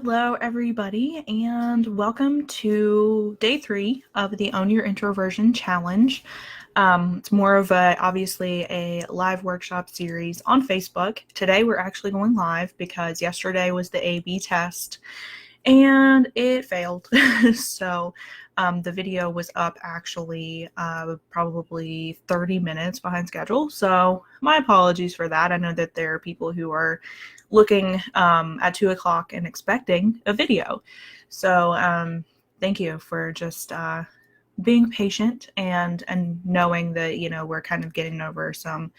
Hello, everybody, and welcome to day 3 of the Own Your Introversion challenge. It's more of obviously a live workshop series on Facebook. Today we're actually going live because yesterday was the A/B test and it failed. So the video was up actually probably 30 minutes behind schedule. So my apologies for that. I know that there are people who are looking at 2 o'clock and expecting a video. So thank you for just being patient and knowing that, we're kind of getting over some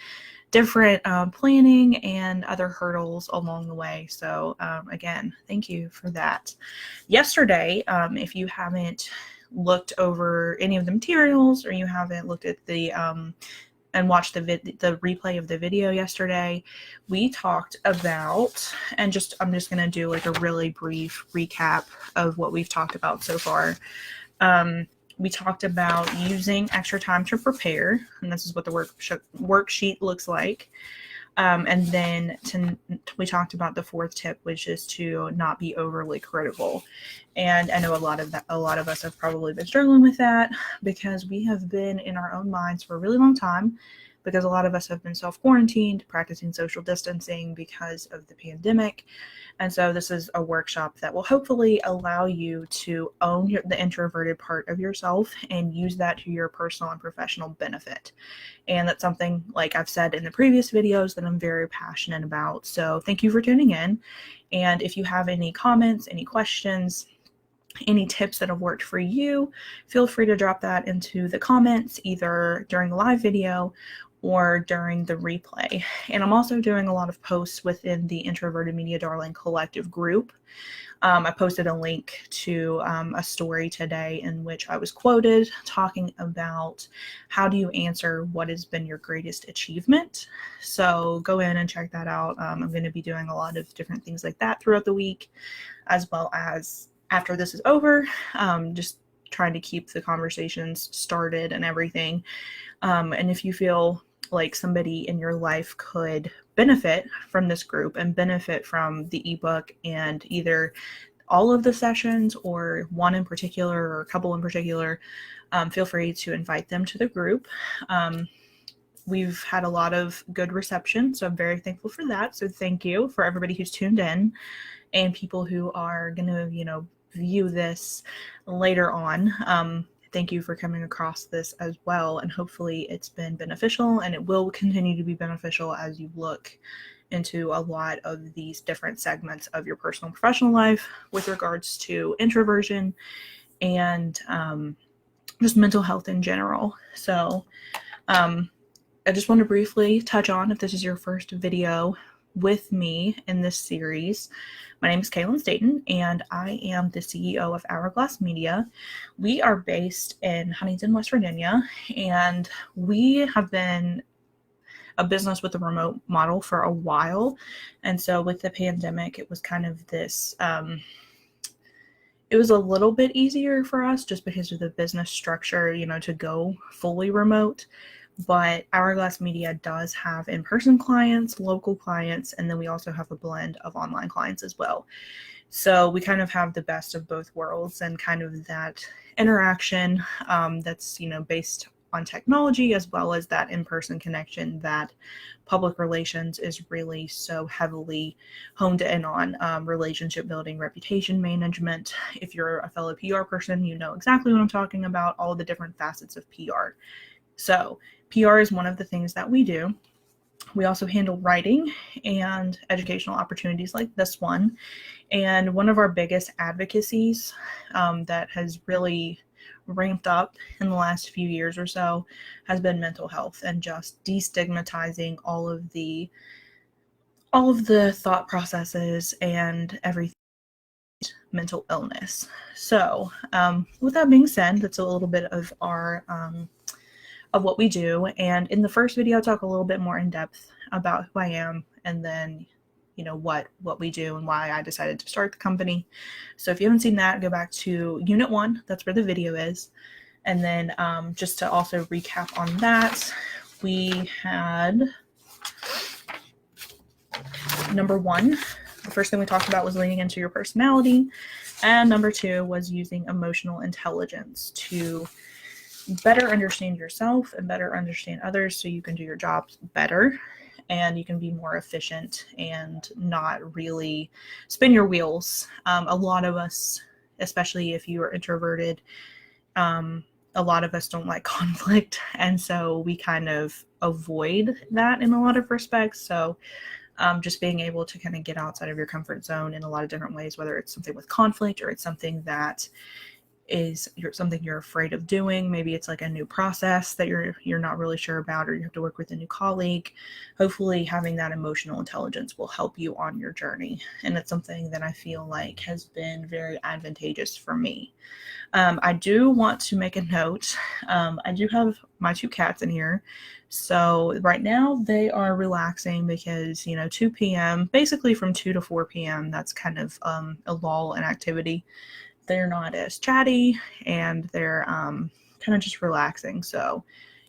different planning and other hurdles along the way. So again, thank you for that. Yesterday, if you haven't looked over any of the materials or you haven't looked at the and watched the replay of the video yesterday, we talked about, and I'm just going to do like a really brief recap of what we've talked about so far. We talked about using extra time to prepare, and this is what the worksheet looks like. And then we talked about the fourth tip, which is to not be overly critical. And I know a lot of us have probably been struggling with that because we have been in our own minds for a really long time, because a lot of us have been self-quarantined, practicing social distancing because of the pandemic. And so this is a workshop that will hopefully allow you to own the introverted part of yourself and use that to your personal and professional benefit. And that's something, like I've said in the previous videos, that I'm very passionate about. So thank you for tuning in. And if you have any comments, any questions, any tips that have worked for you, feel free to drop that into the comments, either during the live video or during the replay. And I'm also doing a lot of posts within the Introverted Media Darling Collective group. I posted a link to a story today in which I was quoted talking about how do you answer what has been your greatest achievement. So go in and check that out. I'm going to be doing a lot of different things like that throughout the week, as well as after this is over, just trying to keep the conversations started and everything. And if you feel like somebody in your life could benefit from this group and benefit from the ebook and either all of the sessions or one in particular or a couple in particular, feel free to invite them to the group. We've had a lot of good reception, so I'm very thankful for that. So thank you for everybody who's tuned in and people who are going to, view this later on. Thank you for coming across this as well, and hopefully it's been beneficial, and it will continue to be beneficial as you look into a lot of these different segments of your personal and professional life with regards to introversion and just mental health in general. So I just want to briefly touch on, if this is your first video with me in this series, my name is Kaylin Staten, and I am the CEO of Hourglass Media. We are based in Huntington, West Virginia, and we have been a business with a remote model for a while. And so with the pandemic, it was kind of this, it was a little bit easier for us just because of the business structure, to go fully remote. But Hourglass Media does have in-person clients, local clients, and then we also have a blend of online clients as well. So we kind of have the best of both worlds and kind of that interaction that's, based on technology, as well as that in-person connection that public relations is really so heavily honed in on. Relationship building, reputation management. If you're a fellow PR person, you know exactly what I'm talking about, all the different facets of PR. So PR is one of the things that we do. We also handle writing and educational opportunities like this one. And one of our biggest advocacies that has really ramped up in the last few years or so has been mental health and just destigmatizing all of the thought processes and everything mental illness. So with that being said, that's a little bit of our of what we do. And in the first video, I'll talk a little bit more in depth about who I am and then, what we do and why I decided to start the company. So if you haven't seen that, go back to Unit 1. That's where the video is. And then just to also recap on that, we had number 1, The first thing we talked about was leaning into your personality. And number 2 was using emotional intelligence to better understand yourself and better understand others so you can do your jobs better and you can be more efficient and not really spin your wheels. A lot of us, especially if you are introverted, a lot of us don't like conflict, and so we kind of avoid that in a lot of respects. So just being able to kind of get outside of your comfort zone in a lot of different ways, whether it's something with conflict or it's something that is something you're afraid of doing. Maybe it's like a new process that you're not really sure about, or you have to work with a new colleague. Hopefully having that emotional intelligence will help you on your journey, and it's something that I feel like has been very advantageous for me. I do want to make a note. I do have my 2 cats in here. So right now they are relaxing because, 2 p.m., basically from 2 to 4 p.m., that's kind of a lull in activity. They're not as chatty and they're kind of just relaxing. So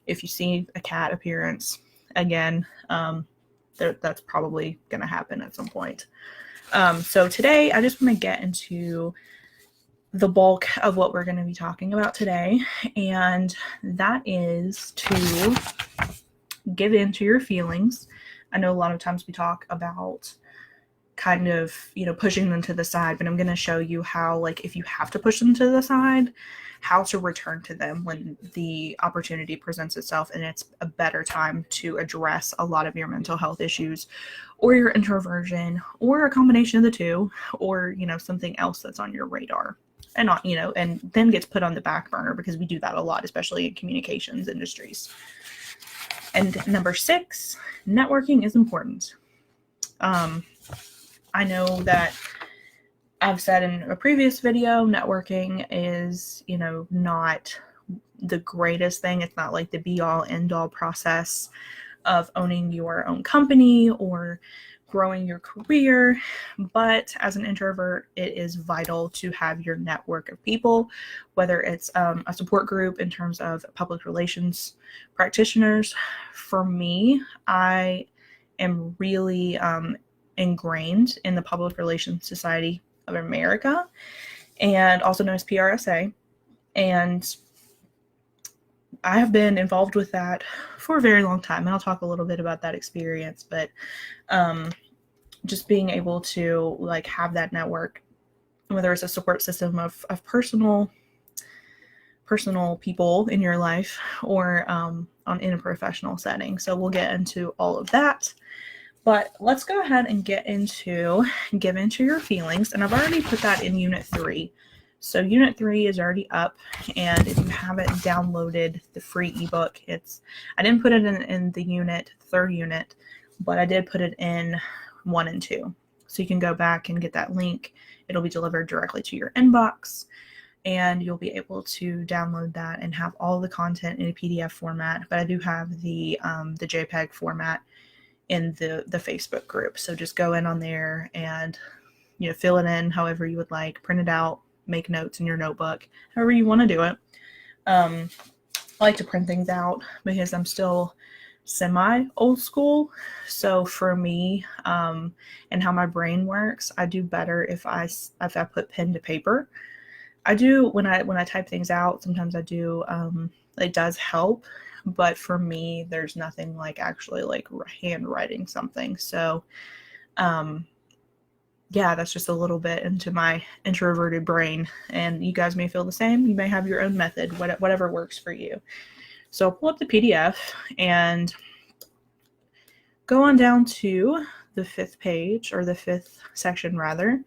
if you see a cat appearance again, that's probably going to happen at some point. So today I just want to get into the bulk of what we're going to be talking about today, and that is to give in to your feelings. I know a lot of times we talk about kind of, pushing them to the side, but I'm going to show you how, like, if you have to push them to the side, how to return to them when the opportunity presents itself and it's a better time to address a lot of your mental health issues or your introversion or a combination of the two, or, something else that's on your radar and not, and then gets put on the back burner, because we do that a lot, especially in communications industries. And number 6, networking is important. I know that I've said in a previous video, networking is, not the greatest thing. It's not like the be-all, end-all process of owning your own company or growing your career. But as an introvert, it is vital to have your network of people, whether it's a support group in terms of public relations practitioners. For me, I am really ingrained in the Public Relations Society of America, and also known as PRSA. And I have been involved with that for a very long time, and I'll talk a little bit about that experience. But just being able to have that network, whether it's a support system of personal people in your life or in a professional setting. So we'll get into all of that. But let's go ahead and get into give into your feelings. And I've already put that in Unit 3. So Unit 3 is already up. And if you haven't downloaded the free ebook, I didn't put it in the third unit, but I did put it in 1 and 2. So you can go back and get that link. It'll be delivered directly to your inbox, and you'll be able to download that and have all the content in a PDF format. But I do have the JPEG format in the Facebook group. So just go in on there and fill it in however you would like, print it out, make notes in your notebook, however you want to do it. I like to print things out because I'm still semi old school. So for me, and how my brain works, I do better if I put pen to paper. I do when I type things out, sometimes I do, it does help. But for me, there's nothing like actually handwriting something. So, that's just a little bit into my introverted brain. And you guys may feel the same. You may have your own method, whatever works for you. So pull up the PDF and go on down to the 5th page, or the 5th section rather.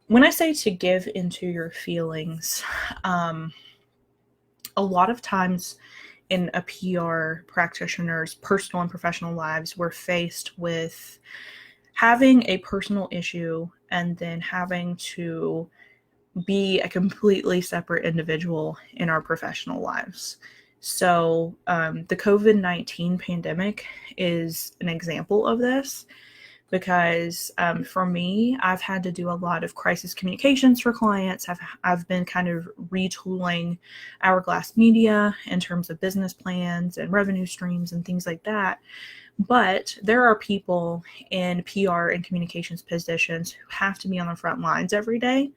When I say to give into your feelings, a lot of times in a PR practitioner's personal and professional lives, we're faced with having a personal issue and then having to be a completely separate individual in our professional lives. So the COVID-19 pandemic is an example of this, because for me, I've had to do a lot of crisis communications for clients. I've been kind of retooling Hourglass Media in terms of business plans and revenue streams and things like that. But there are people in PR and communications positions who have to be on the front lines every day.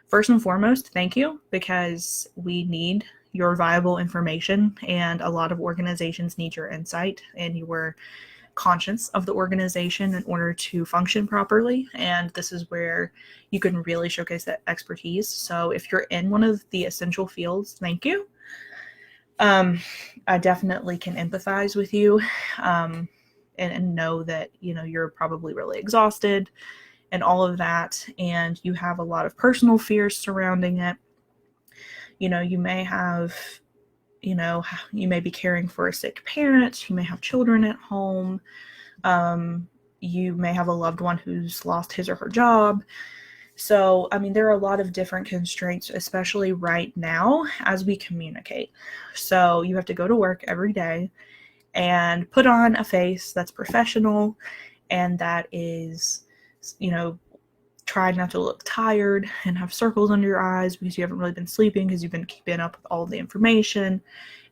First and foremost, thank you, because we need your valuable information, and a lot of organizations need your insight and your conscience of the organization in order to function properly. And this is where you can really showcase that expertise. So if you're in one of the essential fields, thank you. I definitely can empathize with you, and know that, you're probably really exhausted and all of that, and you have a lot of personal fears surrounding it. You may have, you may be caring for a sick parent, you may have children at home, you may have a loved one who's lost his or her job. So, there are a lot of different constraints, especially right now as we communicate. So you have to go to work every day and put on a face that's professional and that is, try not to look tired and have circles under your eyes because you haven't really been sleeping because you've been keeping up with all of the information.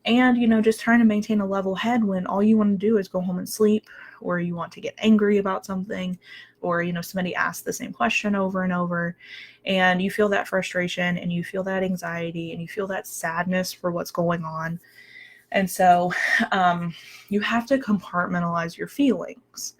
And, just trying to maintain a level head when all you want to do is go home and sleep, or you want to get angry about something, or, somebody asks the same question over and over, and you feel that frustration and you feel that anxiety and you feel that sadness for what's going on. And so you have to compartmentalize your feelings.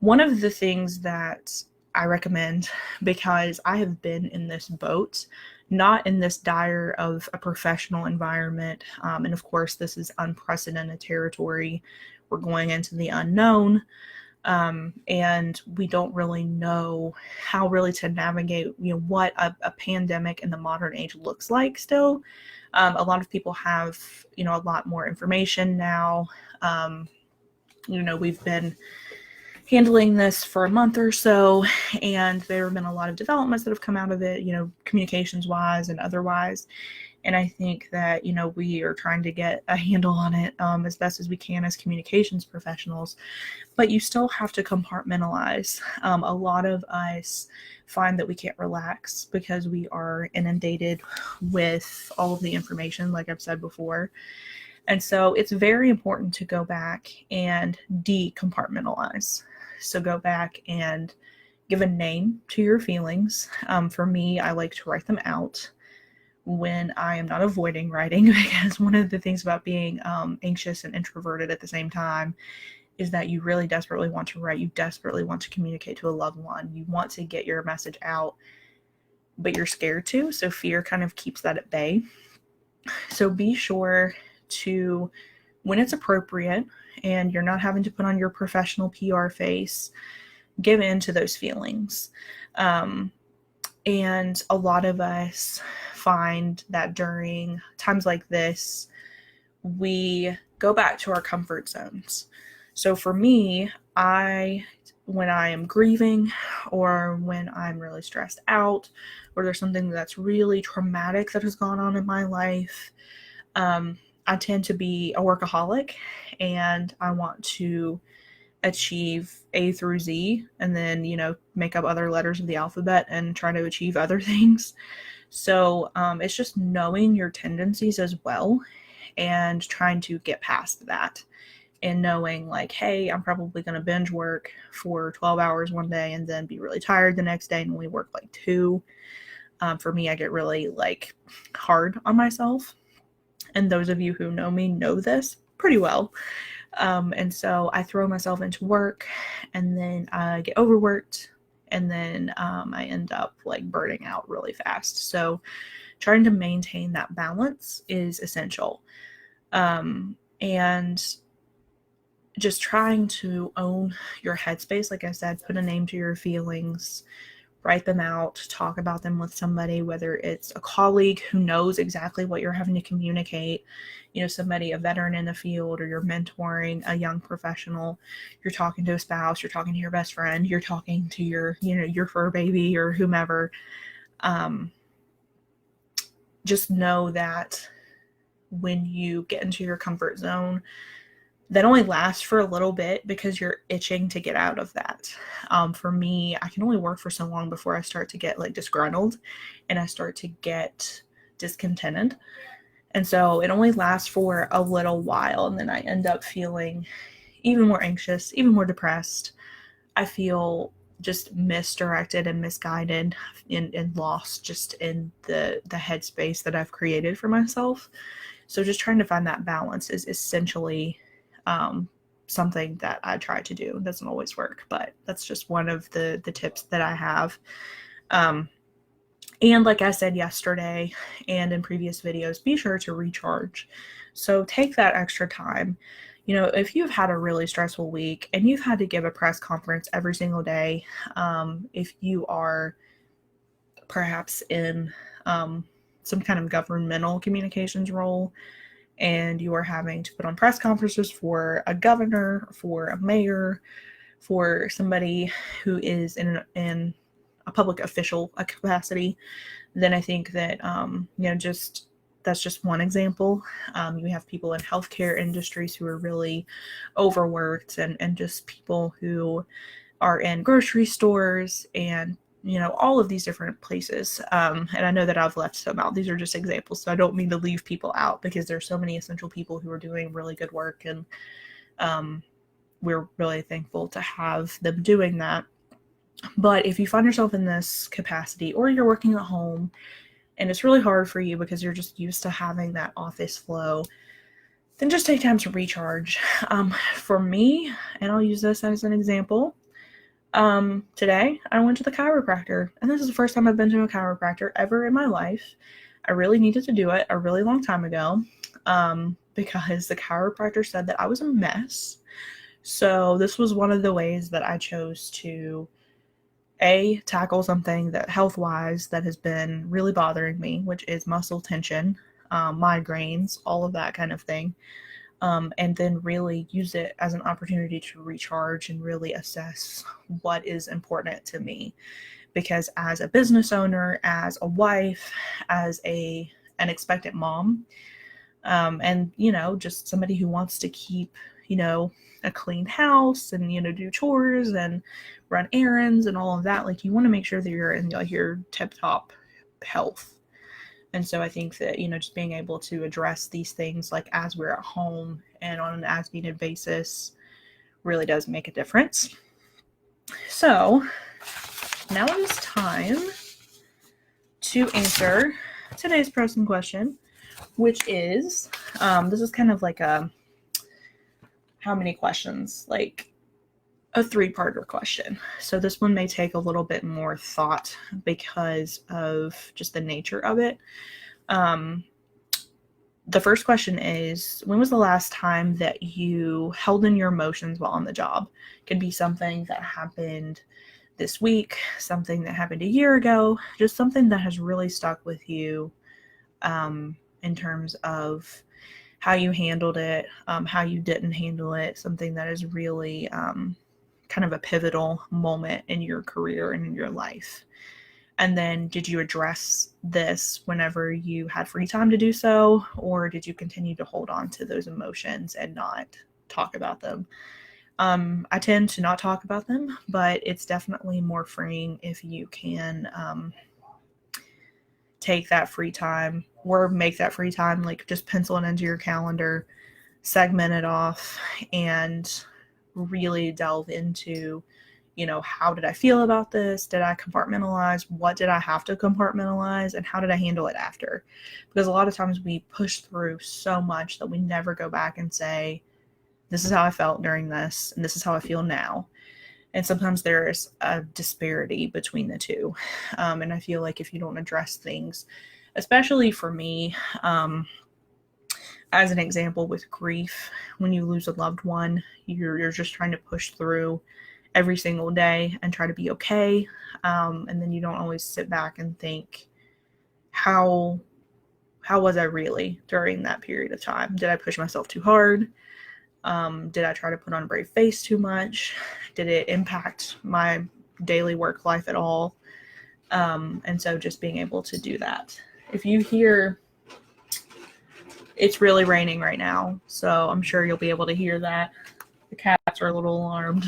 One of the things that I recommend, because I have been in this boat, not in this dire of a professional environment. And of course, this is unprecedented territory. We're going into the unknown. And we don't really know how really to navigate, what a pandemic in the modern age looks like still. A lot of people have, a lot more information now. We've been handling this for a month or so, and there have been a lot of developments that have come out of it, communications wise and otherwise. And I think that, we are trying to get a handle on it as best as we can as communications professionals. But you still have to compartmentalize. A lot of us find that we can't relax because we are inundated with all of the information, like I've said before. And so it's very important to go back and decompartmentalize. So go back and give a name to your feelings. For me, I like to write them out when I am not avoiding writing, because one of the things about being anxious and introverted at the same time is that you really desperately want to write. You desperately want to communicate to a loved one. You want to get your message out, but you're scared to. So fear kind of keeps that at bay. So be sure to, when it's appropriate and you're not having to put on your professional PR face, give in to those feelings. And a lot of us find that during times like this, we go back to our comfort zones. So for me, when I am grieving, or when I'm really stressed out, or there's something that's really traumatic that has gone on in my life, I tend to be a workaholic, and I want to achieve A through Z, and then, make up other letters of the alphabet and try to achieve other things. So it's just knowing your tendencies as well and trying to get past that, and knowing like, hey, I'm probably going to binge work for 12 hours one day and then be really tired the next day and only work like 2. For me, I get really hard on myself. And those of you who know me know this pretty well. And so I throw myself into work, and then I get overworked, and then I end up burning out really fast. So trying to maintain that balance is essential. And just trying to own your headspace. Like I said, put a name to your feelings, write them out, talk about them with somebody, whether it's a colleague who knows exactly what you're having to communicate, somebody, a veteran in the field, or you're mentoring a young professional, you're talking to a spouse, you're talking to your best friend, you're talking to your fur baby or whomever. Just know that when you get into your comfort zone, that only lasts for a little bit because you're itching to get out of that. For me, I can only work for so long before I start to get disgruntled and I start to get discontented. And so it only lasts for a little while, and then I end up feeling, even more anxious, even more depressed. I feel just misdirected and misguided and lost just in the headspace that I've created for myself. So just trying to find that balance is essentially something that I try to do. It doesn't always work, but that's just one of the tips that I have. And like I said yesterday and in previous videos, be sure to recharge. So take that extra time. You know, if you've had a really stressful week and you've had to give a press conference every single day, if you are perhaps in some kind of governmental communications role and you are having to put on press conferences for a governor, for a mayor, for somebody who is in a public official capacity, then I think that, just that's just one example. You have people in healthcare industries who are really overworked and just people who are in grocery stores and, all of these different places. And I know that I've left some out. These are just examples. So I don't mean to leave people out because there's so many essential people who are doing really good work. And we're really thankful to have them doing that. But if you find yourself in this capacity or you're working at home and it's really hard for you because you're just used to having that office flow, then just take time to recharge. For me, and I'll use this as an example, today I went to the chiropractor, and this is the first time I've been to a chiropractor ever in my life. I really needed to do it a really long time ago because the chiropractor said that I was a mess. So this was one of the ways that I chose to tackle something that health-wise that has been really bothering me, which is muscle tension, migraines, all of that kind of thing. And then really use it as an opportunity to recharge and really assess what is important to me. Because as a business owner, as a wife, as an expectant mom, and, just somebody who wants to keep, a clean house and, do chores and run errands and all of that, like you want to make sure that you're in your tip-top health. And so I think that, just being able to address these things like as we're at home and on an as needed basis really does make a difference. So now it is time to answer today's pressing question, which is, this is kind of like how many questions? Like a 3-parter question. So this one may take a little bit more thought because of just the nature of it. The first question is, when was the last time that you held in your emotions while on the job? It could be something that happened this week, something that happened a year ago, just something that has really stuck with you in terms of how you handled it, how you didn't handle it, something that is really kind of a pivotal moment in your career and in your life. And then did you address this whenever you had free time to do so, or did you continue to hold on to those emotions and not talk about them? I tend to not talk about them, but it's definitely more freeing if you can take that free time or make that free time, like just pencil it into your calendar, segment it off, and really delve into, how did I feel about this? Did I compartmentalize? What did I have to compartmentalize? And how did I handle it after? Because a lot of times we push through so much that we never go back and say, this is how I felt during this, and this is how I feel now. And sometimes there is a disparity between the two. And I feel like if you don't address things, especially for me, as an example with grief, when you lose a loved one, you're just trying to push through every single day and try to be okay. And then you don't always sit back and think, how was I really during that period of time? Did I push myself too hard? Did I try to put on a brave face too much? Did it impact my daily work life at all? And so just being able to do that. If you hear, it's really raining right now, so I'm sure you'll be able to hear that. The cats are a little alarmed,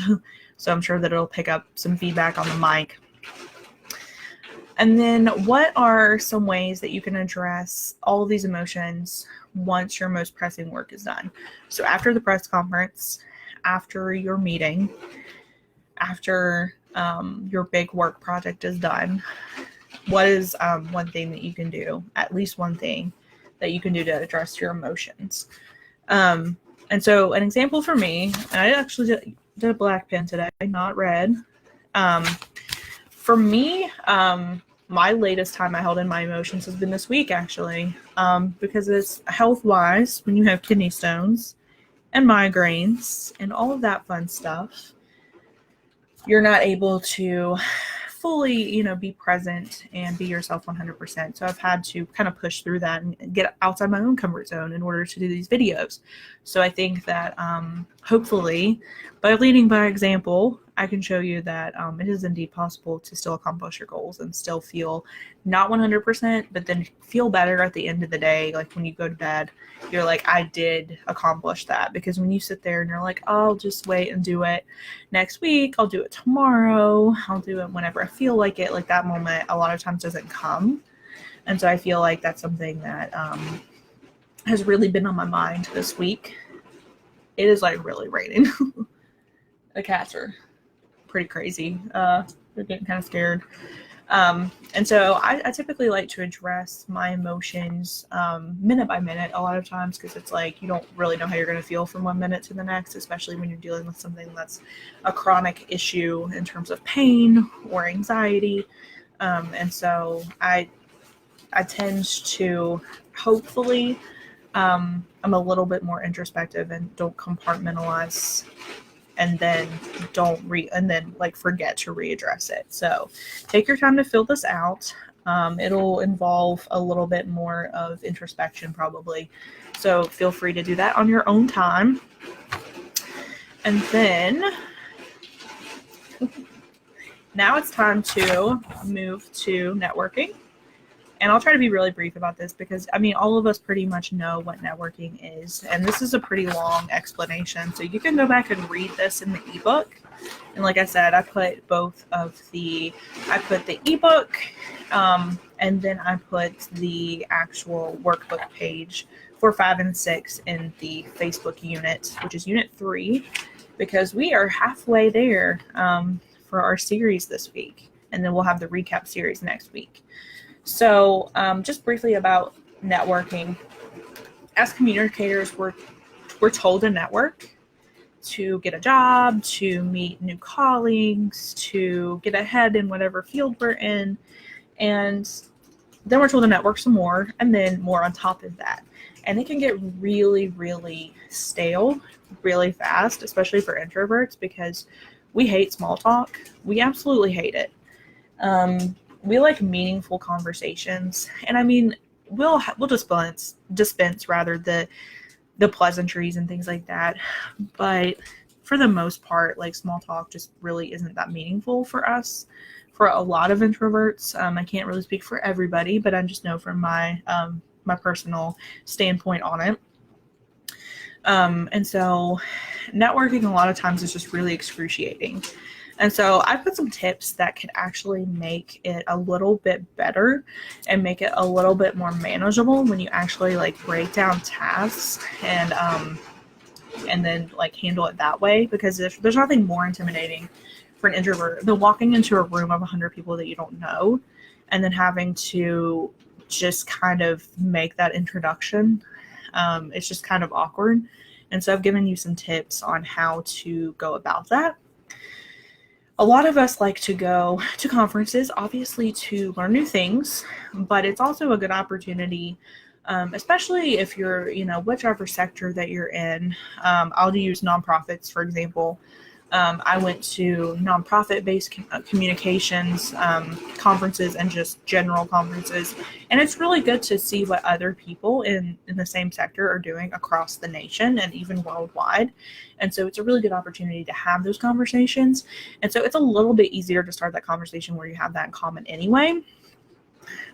so I'm sure that it'll pick up some feedback on the mic. And then what are some ways that you can address all of these emotions once your most pressing work is done? So after the press conference, after your meeting, after your big work project is done, what is one thing that you can do, at least one thing that you can do to address your emotions? And so an example for me, and I actually did a black pen today, not red. For me, my latest time I held in my emotions has been this week, actually, because it's health-wise, when you have kidney stones and migraines and all of that fun stuff, you're not able to fully, be present and be yourself 100%. So I've had to kind of push through that and get outside my own comfort zone in order to do these videos. So I think that hopefully by leading by example, I can show you that it is indeed possible to still accomplish your goals and still feel not 100%, but then feel better at the end of the day. Like when you go to bed, you're like, I did accomplish that. Because when you sit there and you're like, oh, I'll just wait and do it next week, I'll do it tomorrow, I'll do it whenever I feel like it, like that moment a lot of times doesn't come. And so I feel like that's something that has really been on my mind this week. It is like really raining. The cats are pretty crazy. They're getting kind of scared. And so I typically like to address my emotions minute by minute a lot of times, because it's like you don't really know how you're going to feel from one minute to the next, especially when you're dealing with something that's a chronic issue in terms of pain or anxiety. And so I tend to hopefully I'm a little bit more introspective and don't compartmentalize and then forget to readdress it. So take your time to fill this out. It'll involve a little bit more of introspection probably. So feel free to do that on your own time. And then now it's time to move to networking. And I'll try to be really brief about this because, all of us pretty much know what networking is. And this is a pretty long explanation. So you can go back and read this in the ebook. And like I said, I put the ebook and then I put the actual workbook page for 5 and 6 in the Facebook unit, which is unit 3, because we are halfway there for our series this week. And then we'll have the recap series next week. So just briefly about networking. As communicators, we're told to network, to get a job, to meet new colleagues, to get ahead in whatever field we're in. And then we're told to network some more, and then more on top of that. And it can get really, really stale really fast, especially for introverts, because we hate small talk. We absolutely hate it. We like meaningful conversations, and we'll dispense the pleasantries and things like that. But for the most part, like small talk just really isn't that meaningful for us, for a lot of introverts. I can't really speak for everybody, but I just know from my personal standpoint on it. And so networking a lot of times is just really excruciating. And so I put some tips that could actually make it a little bit better and make it a little bit more manageable when you actually break down tasks and then handle it that way, because there's nothing more intimidating for an introvert than walking into a room of 100 people that you don't know and then having to just kind of make that introduction. It's just kind of awkward. And so I've given you some tips on how to go about that. A lot of us like to go to conferences, obviously, to learn new things, but it's also a good opportunity, especially if you're, whichever sector that you're in. I'll use nonprofits, for example. I went to nonprofit-based communications conferences and just general conferences, and it's really good to see what other people in the same sector are doing across the nation and even worldwide. And so it's a really good opportunity to have those conversations. And so it's a little bit easier to start that conversation where you have that in common anyway.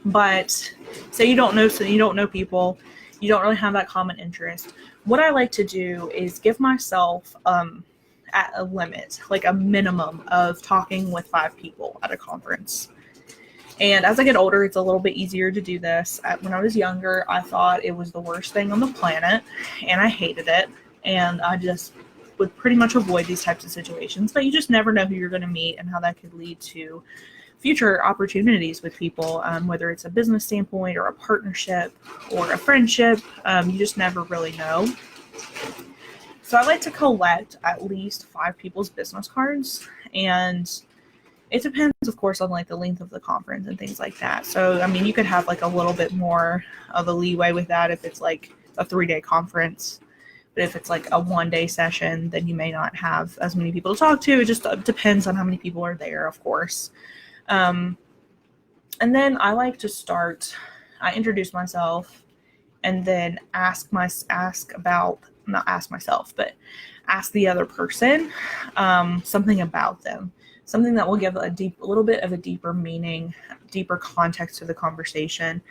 But say you don't know people, you don't really have that common interest. What I like to do is give myself at a limit, like a minimum of talking with 5 people at a conference. And as I get older, it's a little bit easier to do this. When I was younger, I thought it was the worst thing on the planet, and I hated it. And I just would pretty much avoid these types of situations, but you just never know who you're going to meet and how that could lead to future opportunities with people, whether it's a business standpoint or a partnership or a friendship. You just never really know. So I like to collect at least 5 people's business cards, and it depends, of course, on like the length of the conference and things like that. So, I mean, you could have like a little bit more of a leeway with that if it's like a 3-day conference. But if it's like a 1-day session, then you may not have as many people to talk to. It just depends on how many people are there, of course. And then I like to I introduce myself and then ask the other person something about them. Something that will give a little bit of a deeper meaning, deeper context to the conversation.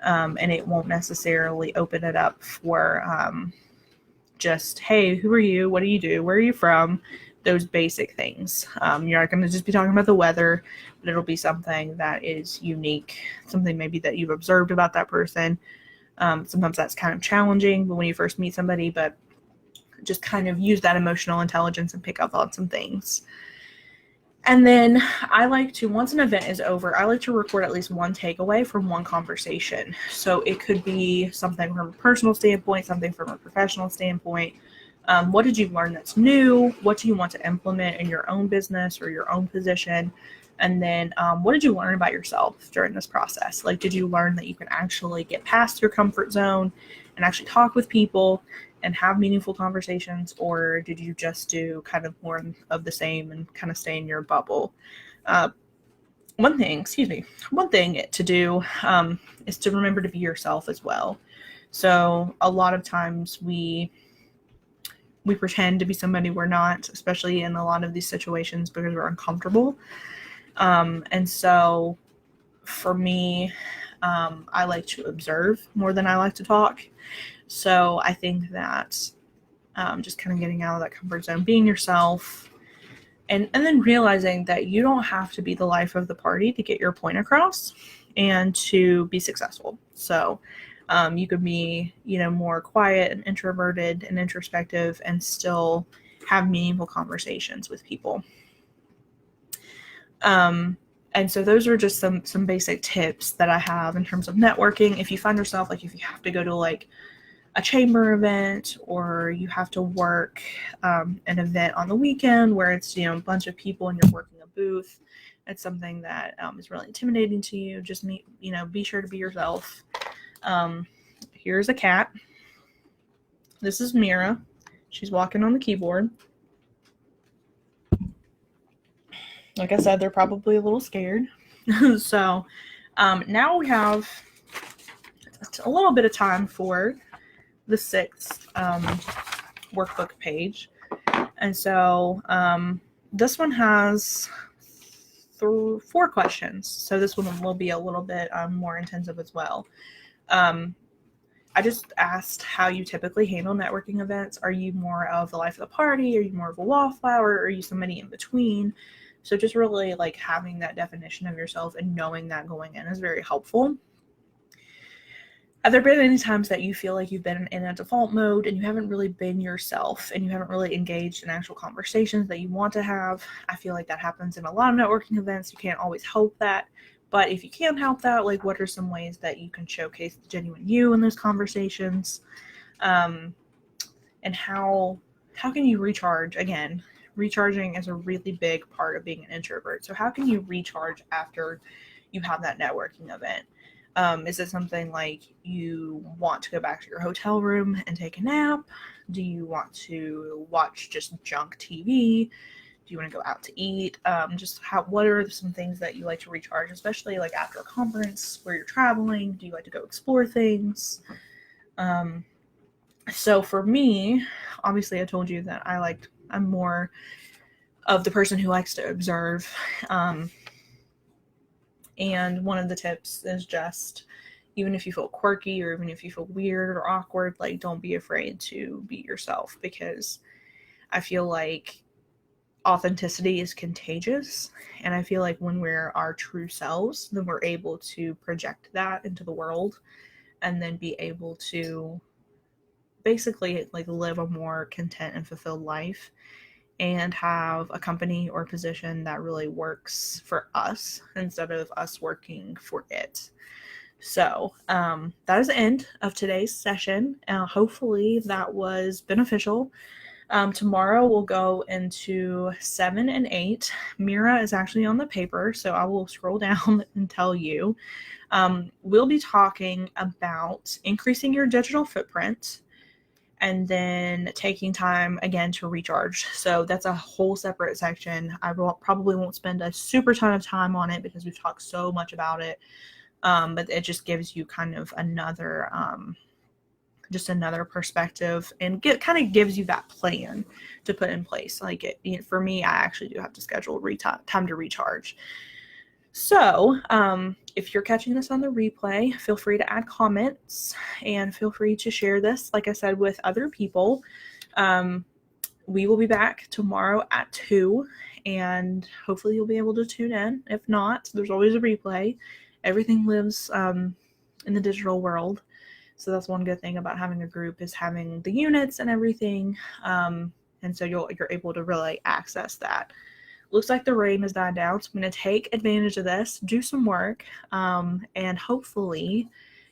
And it won't necessarily open it up for just, hey, who are you? What do you do? Where are you from? Those basic things. You're not going to just be talking about the weather, but it'll be something that is unique, something maybe that you've observed about that person. Sometimes that's kind of challenging when you first meet somebody, but just kind of use that emotional intelligence and pick up on some things. And then I like to, once an event is over, I like to record at least one takeaway from one conversation. So it could be something from a personal standpoint, something from a professional standpoint. What did you learn that's new? What do you want to implement in your own business or your own position? And then what did you learn about yourself during this process? Like, did you learn that you can actually get past your comfort zone and actually talk with people and have meaningful conversations, or did you just do kind of more of the same and kind of stay in your bubble? One thing to do is to remember to be yourself as well. So a lot of times we pretend to be somebody we're not, especially in a lot of these situations, because we're uncomfortable. And so for me, I like to observe more than I like to talk. So I think that just kind of getting out of that comfort zone, being yourself, and then realizing that you don't have to be the life of the party to get your point across and to be successful. So you could be, more quiet and introverted and introspective and still have meaningful conversations with people. And so those are just some basic tips that I have in terms of networking. If you find yourself, like if you have to go to like a chamber event, or you have to work an event on the weekend where it's, a bunch of people and you're working a booth, it's something that is really intimidating to you. Just be sure to be yourself. Here's a cat. This is Mira. She's walking on the keyboard. Like I said, they're probably a little scared. So now we have a little bit of time for the 6th workbook page. And so this one has 4 questions. So this one will be a little bit more intensive as well. I just asked how you typically handle networking events. Are you more of the life of the party? Are you more of a wallflower? Or are you somebody in between? So just really like having that definition of yourself and knowing that going in is very helpful. Have there been any times that you feel like you've been in a default mode and you haven't really been yourself and you haven't really engaged in actual conversations that you want to have? I feel like that happens in a lot of networking events. You can't always help that. But if you can help that, like what are some ways that you can showcase the genuine you in those conversations? And how can you recharge? Again, recharging is a really big part of being an introvert. So how can you recharge after you have that networking event? Is it something like you want to go back to your hotel room and take a nap? Do you want to watch just junk TV? Do you want to go out to eat? What are some things that you like to recharge, especially like after a conference where you're traveling? Do you like to go explore things? So for me, obviously I told you that I'm more of the person who likes to observe. And one of the tips is just, even if you feel quirky or even if you feel weird or awkward, like don't be afraid to be yourself, because I feel like authenticity is contagious. And I feel like when we're our true selves, then we're able to project that into the world and then be able to basically like live a more content and fulfilled life and have a company or position that really works for us instead of us working for it. So that is the end of today's session. Hopefully that was beneficial. Tomorrow we'll go into 7 and 8. Mira is actually on the paper, so I will scroll down and tell you. We'll be talking about increasing your digital footprint and then taking time again to recharge. So that's a whole separate section. I probably won't spend a super ton of time on it because we've talked so much about it. But it just gives you kind of another perspective and kind of gives you that plan to put in place. Like for me, I actually do have to schedule time to recharge. So if you're catching this on the replay, feel free to add comments and feel free to share this, like I said, with other people. We will be back tomorrow at 2, and hopefully you'll be able to tune in. If not, there's always a replay. Everything lives in the digital world. So that's one good thing about having a group, is having the units and everything. And so you're able to really access that. Looks like the rain has died down, so I'm going to take advantage of this, do some work, and hopefully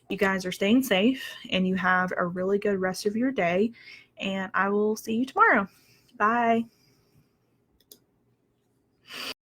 you guys are staying safe and you have a really good rest of your day. And I will see you tomorrow. Bye.